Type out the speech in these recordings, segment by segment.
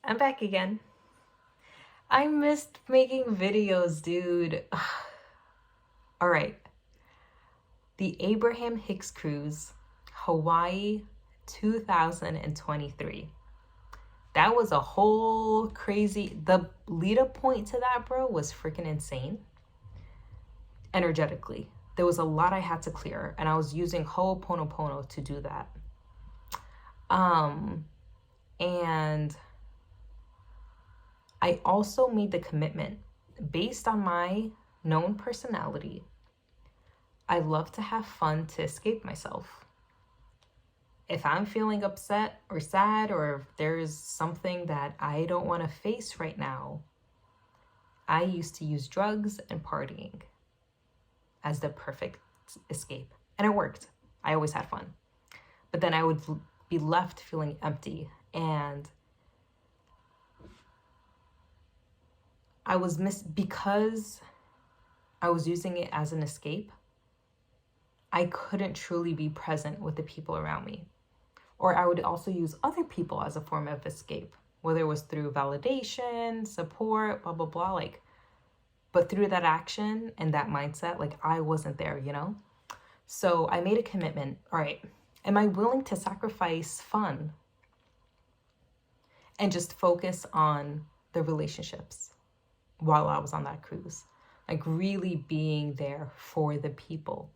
I'm back again. I missed making videos, dude. All right. The Abraham-Hicks Cruise, Hawaii 2023. That was a whole crazy, the lead up point to that, bro, was freaking insane. Energetically. There was a lot I had to clear, and I was using Ho'oponopono to do that. And I also made the commitment based on my known personality. I love to have fun to escape myself. If I'm feeling upset or sad, or if there's something that I don't want to face right now, I used to use drugs and partying as the perfect escape. And it worked. I always had fun. But then I would be left feeling empty, and I was because I was using it as an escape. I couldn't truly be present with the people around me. Or I would also use other people as a form of escape, whether it was through validation, support, blah, blah, blah. But through that action and that mindset, I wasn't there, you know? So I made a commitment. All right, am I willing to sacrifice fun and just focus on the relationships while I was on that cruise? Really being there for the people,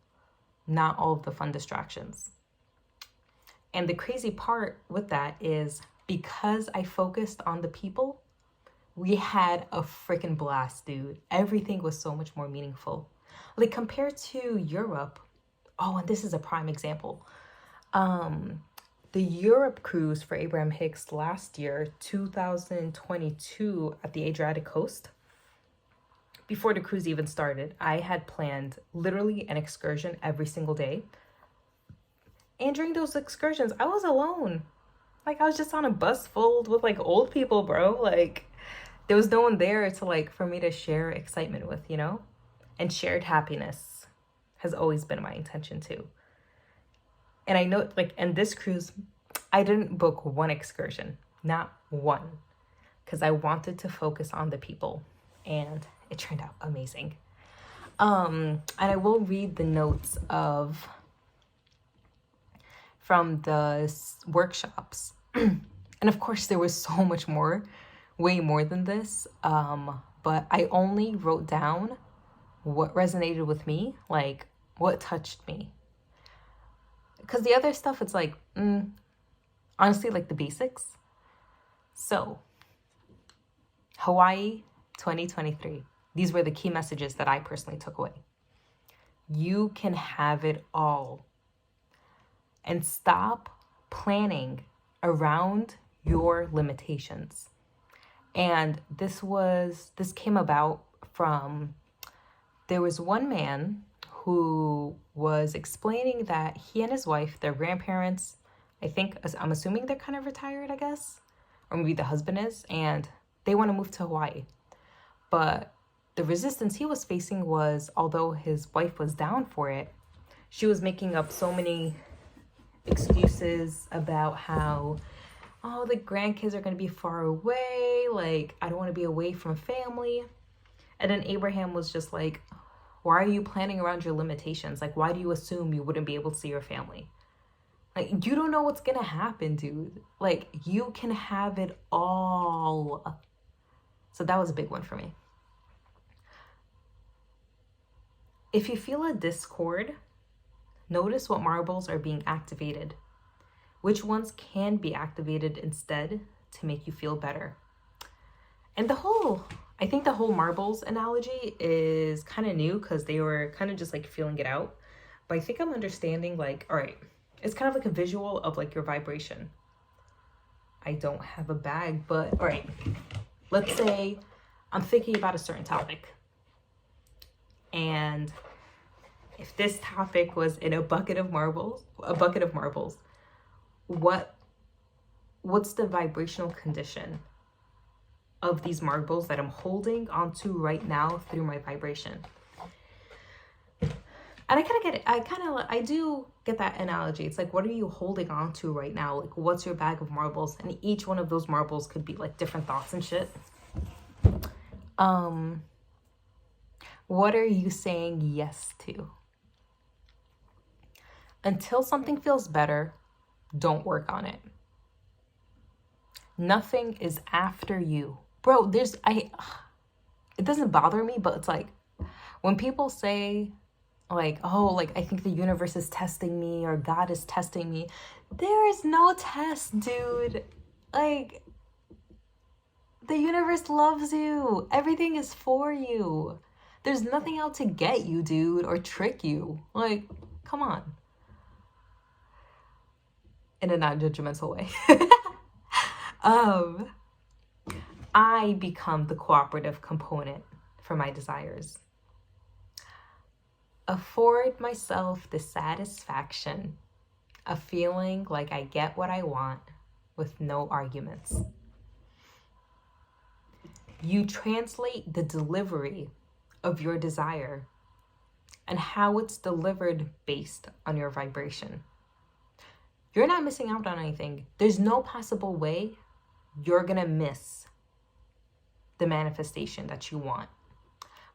not all of the fun distractions. And the crazy part with that is because I focused on the people, we had a freaking blast, dude. Everything was so much more meaningful. Compared to Europe, and this is a prime example. The Europe cruise for Abraham-Hicks last year, 2022, at the Adriatic coast, before the cruise even started, I had planned literally an excursion every single day. And during those excursions, I was alone. I was just on a bus full with old people, bro. There was no one there to for me to share excitement with, you know? And shared happiness has always been my intention too. And I know in this cruise, I didn't book one excursion, not one, because I wanted to focus on the people, and it turned out amazing. And I will read the notes from the workshops. And of course, there was so much more, way more than this. But I only wrote down what resonated with me, what touched me. Because the other stuff, it's honestly, the basics. So, Hawaii 2023. These were the key messages that I personally took away. You can have it all. And stop planning around your limitations. And this came about from, there was one man who was explaining that he and his wife, their grandparents, I'm assuming they're kind of retired, I guess, or maybe the husband is, and they want to move to Hawaii. But the resistance he was facing was, although his wife was down for it, she was making up so many excuses about how, the grandkids are going to be far away. I don't want to be away from family. And then Abraham was just why are you planning around your limitations? Why do you assume you wouldn't be able to see your family? You don't know what's going to happen, dude. You can have it all. So that was a big one for me. If you feel a discord, notice what marbles are being activated. Which ones can be activated instead to make you feel better? And I think the whole marbles analogy is kind of new because they were kind of just feeling it out. But I think I'm understanding all right, it's kind of a visual of your vibration. I don't have a bag, but all right, let's say I'm thinking about a certain topic. And if this topic was in a bucket of marbles, what's the vibrational condition of these marbles that I'm holding onto right now through my vibration? And I kind of get it. I do get that analogy. It's like, what are you holding on to right now? Like, what's your bag of marbles? And each one of those marbles could be like different thoughts and shit. What are you saying yes to? Until something feels better, don't work on it. Nothing is after you. Bro, it doesn't bother me, but it's like, when people say, like, oh, like, I think the universe is testing me or God is testing me. There is no test, dude. Like, the universe loves you. Everything is for you. There's nothing out to get you, dude, or trick you. Like, come on. In a non-judgmental way. I become the cooperative component for my desires. Afford myself the satisfaction of feeling like I get what I want with no arguments. You translate the delivery of your desire and how it's delivered based on your vibration. You're not missing out on anything. There's no possible way you're gonna miss the manifestation that you want.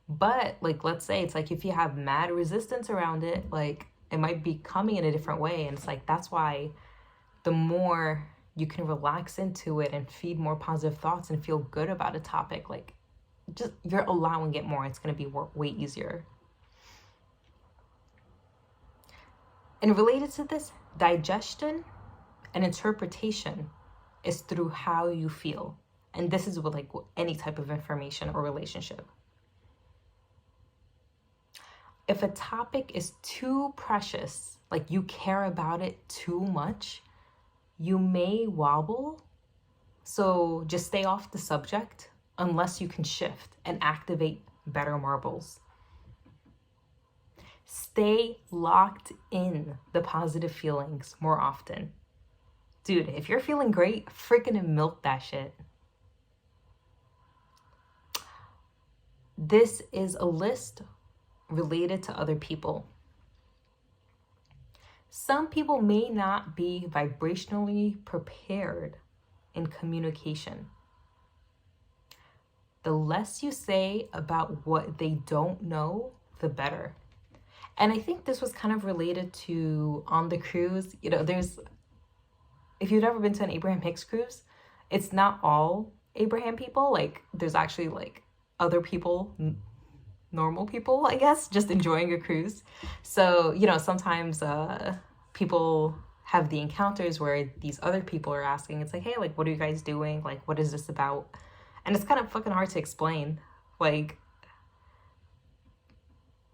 But like, let's say it's like, if you have mad resistance around it, like, it might be coming in a different way. And it's like, that's why the more you can relax into it and feed more positive thoughts and feel good about a topic, like, just, you're allowing it more. It's going to be way easier. And related to this, digestion and interpretation is through how you feel. And this is with like any type of information or relationship. If a topic is too precious, like you care about it too much, you may wobble. So just stay off the subject unless you can shift and activate better marbles. Stay locked in the positive feelings more often. Dude, if you're feeling great, freaking milk that shit. This is a list related to other people. Some people may not be vibrationally prepared in communication. The less you say about what they don't know, the better. And I think this was kind of related to on the cruise. You know, if you've never been to an Abraham-Hicks Cruise, it's not all Abraham people. Like, there's actually like other people, normal people, I guess, just enjoying a cruise. So, you know, sometimes people have the encounters where these other people are asking, it's like, hey, like, what are you guys doing? Like, what is this about? And it's kind of fucking hard to explain. Like,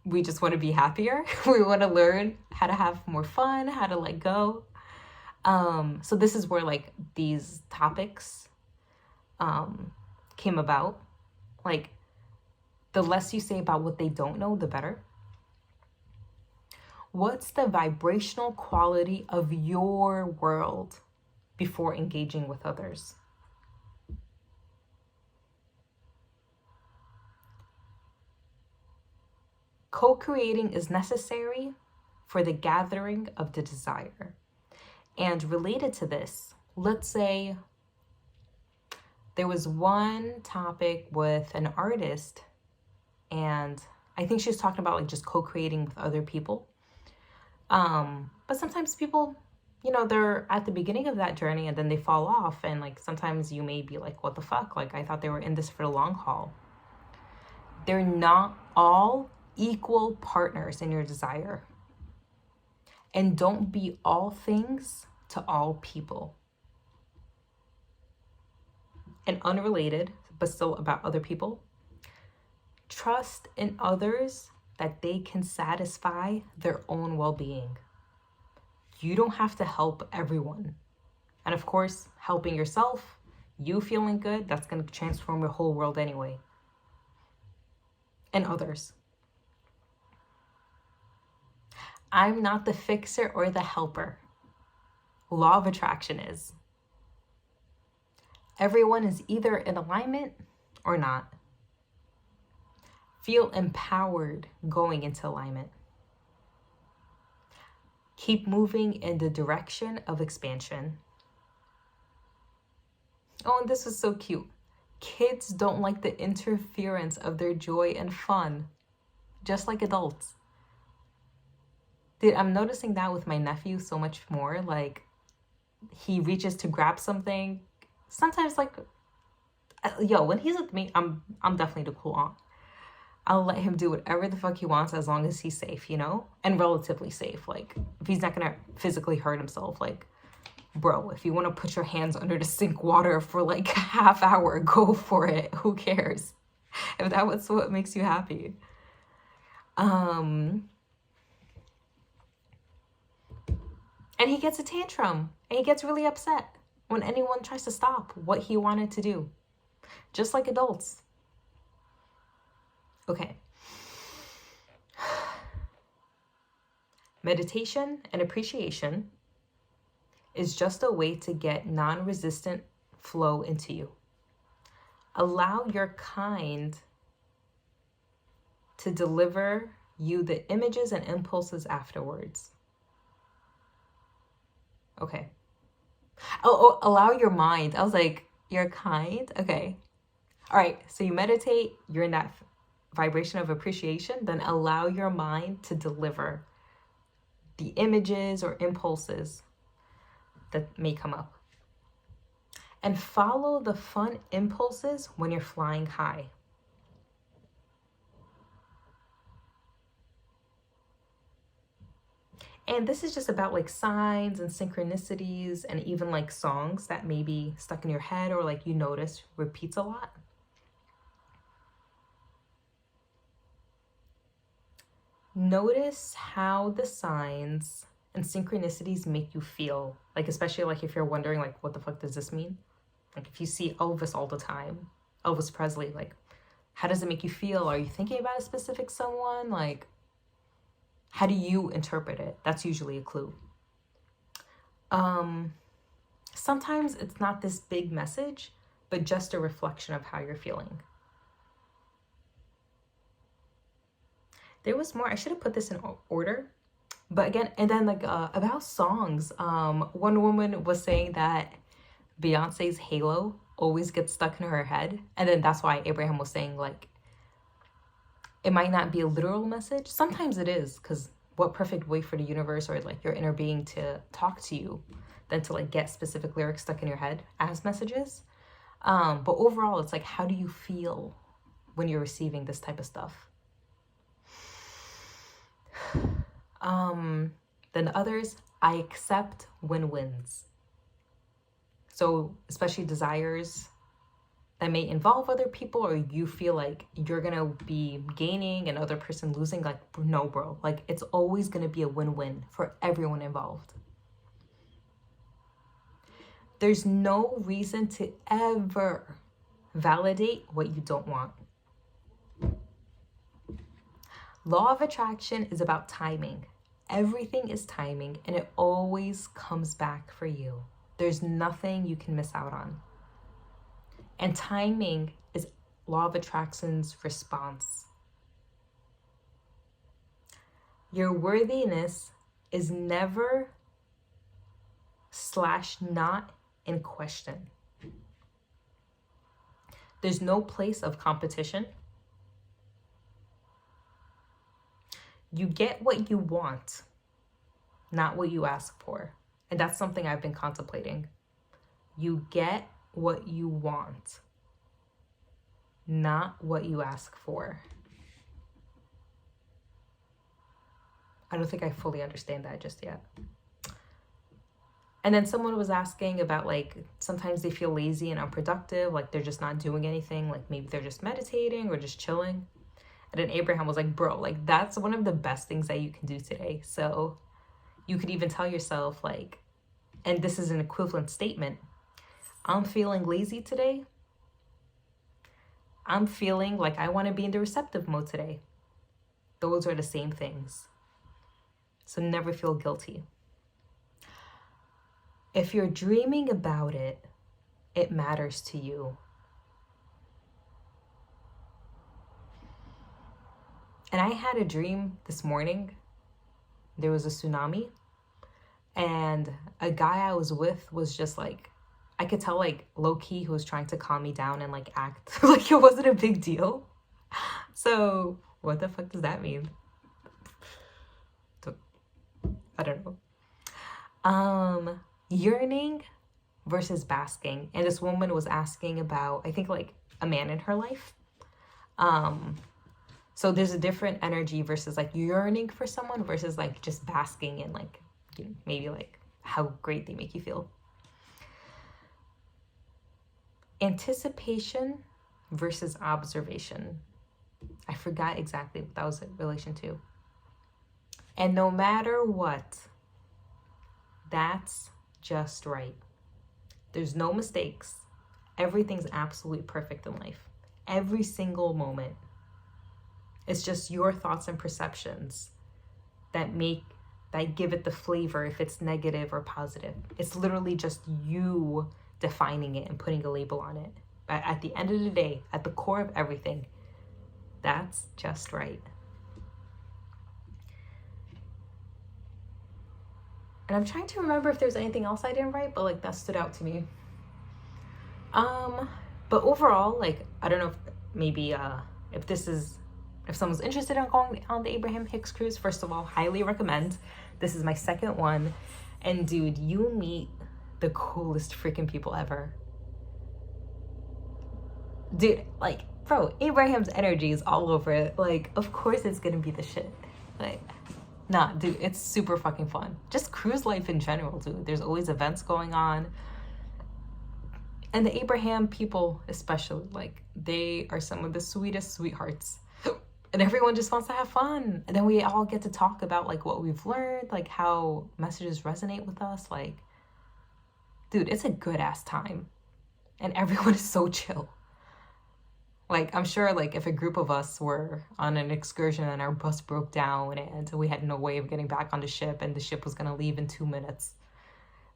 we just want to be happier. We want to learn how to have more fun, how to let go. So this is where like these topics came about. Like, the less you say about what they don't know, the better. What's the vibrational quality of your world before engaging with others? Co-creating is necessary for the gathering of the desire. And related to this, let's say there was one topic with an artist, and I think she was talking about like just co-creating with other people. But sometimes people, you know, they're at the beginning of that journey and then they fall off. And like, sometimes you may be like, what the fuck? Like, I thought they were in this for the long haul. They're not all equal partners in your desire. And don't be all things to all people. And unrelated, but still about other people, trust in others that they can satisfy their own well-being. You don't have to help everyone. And of course, helping yourself, you feeling good, that's going to transform your whole world anyway. And others. I'm not the fixer or the helper. Law of attraction is. Everyone is either in alignment or not. Feel empowered going into alignment. Keep moving in the direction of expansion. Oh, and this is so cute. Kids don't like the interference of their joy and fun, just like adults. Dude, I'm noticing that with my nephew so much more. Like, he reaches to grab something. Sometimes, like, yo, when he's with me, I'm definitely the cool aunt. I'll let him do whatever the fuck he wants as long as he's safe, you know? And relatively safe. Like, if he's not gonna physically hurt himself, like, bro, if you want to put your hands under the sink water for like a half hour, go for it. Who cares? If that's what makes you happy. And he gets a tantrum and he gets really upset when anyone tries to stop what he wanted to do. Just like adults. Okay. Meditation and appreciation is just a way to get non-resistant flow into you. Allow your kind to deliver you the images and impulses afterwards. Okay. Oh, allow your mind. I was like, you're kind? Okay. All right. So you meditate, you're in that vibration of appreciation, then allow your mind to deliver the images or impulses that may come up. And follow the fun impulses when you're flying high. And this is just about like signs and synchronicities and even like songs that may be stuck in your head or like you notice repeats a lot. Notice how the signs and synchronicities make you feel. Like, especially like if you're wondering like, what the fuck does this mean? Like if you see Elvis all the time, Elvis Presley, like, how does it make you feel? Are you thinking about a specific someone? Like, how do you interpret it? That's usually a clue. Sometimes it's not this big message, but just a reflection of how you're feeling. There was more. I should have put this in order. But again, and then like about songs, one woman was saying that Beyonce's Halo always gets stuck in her head. And then that's why Abraham was saying like, it might not be a literal message. Sometimes it is, because what perfect way for the universe or like your inner being to talk to you than to like get specific lyrics stuck in your head as messages. But overall, it's like, how do you feel when you're receiving this type of stuff? Then others, I accept win-wins. So especially desires that may involve other people, or you feel like you're gonna be gaining and other person losing, like, no, bro, like it's always gonna be a win-win for everyone involved. There's no reason to ever validate what you don't want. Law of attraction is about timing. Everything is timing, and it always comes back for you. There's nothing you can miss out on. And timing is law of attraction's response. Your worthiness is never / not in question. There's no place of competition. You get what you want, not what you ask for. And that's something I've been contemplating. You get what you want, not what you ask for. I don't think I fully understand that just yet. And then someone was asking about like, sometimes they feel lazy and unproductive, like they're just not doing anything, like maybe they're just meditating or just chilling. And then Abraham was like, bro, like that's one of the best things that you can do today. So you could even tell yourself like, and this is an equivalent statement, I'm feeling lazy today. I'm feeling like I want to be in the receptive mode today. Those are the same things. So never feel guilty. If you're dreaming about it, it matters to you. And I had a dream this morning. There was a tsunami And a guy I was with was just like, I could tell like low-key who was trying to calm me down and like act like it wasn't a big deal. So what the fuck does that mean? I don't know. Yearning versus basking. And this woman was asking about, I think, like a man in her life. So there's a different energy versus like yearning for someone versus like just basking in like, you know, maybe like how great they make you feel. Anticipation versus observation. I forgot exactly what that was in relation to. And no matter what, that's just right. There's no mistakes. Everything's absolutely perfect in life. Every single moment. It's just your thoughts and perceptions that give it the flavor if it's negative or positive. It's literally just you defining it and putting a label on it. But at the end of the day, at the core of everything, that's just right. And I'm trying to remember if there's anything else I didn't write, but like that stood out to me. But overall, like, I don't know if maybe if someone's interested in going on the Abraham-Hicks Cruise, first of all, highly recommend. This is my second one. And dude, you meet the coolest freaking people ever. Dude, like, bro, Abraham's energy is all over it. Like, of course it's gonna be the shit. Like, nah, dude, it's super fucking fun. Just cruise life in general, dude. There's always events going on. And the Abraham people, especially, like, they are some of the sweetest sweethearts. And everyone just wants to have fun. And then we all get to talk about, like, what we've learned, like, how messages resonate with us. Like, dude, it's a good-ass time. And everyone is so chill. Like, I'm sure, like, if a group of us were on an excursion and our bus broke down and we had no way of getting back on the ship and the ship was going to leave in 2 minutes,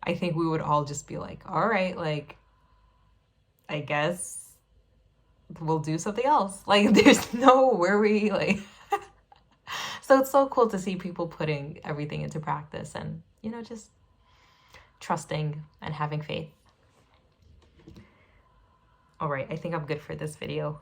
I think we would all just be like, all right, like, I guess we'll do something else. Like, there's no worry, like. So it's so cool to see people putting everything into practice and, you know, just trusting and having faith. All right, I think I'm good for this video.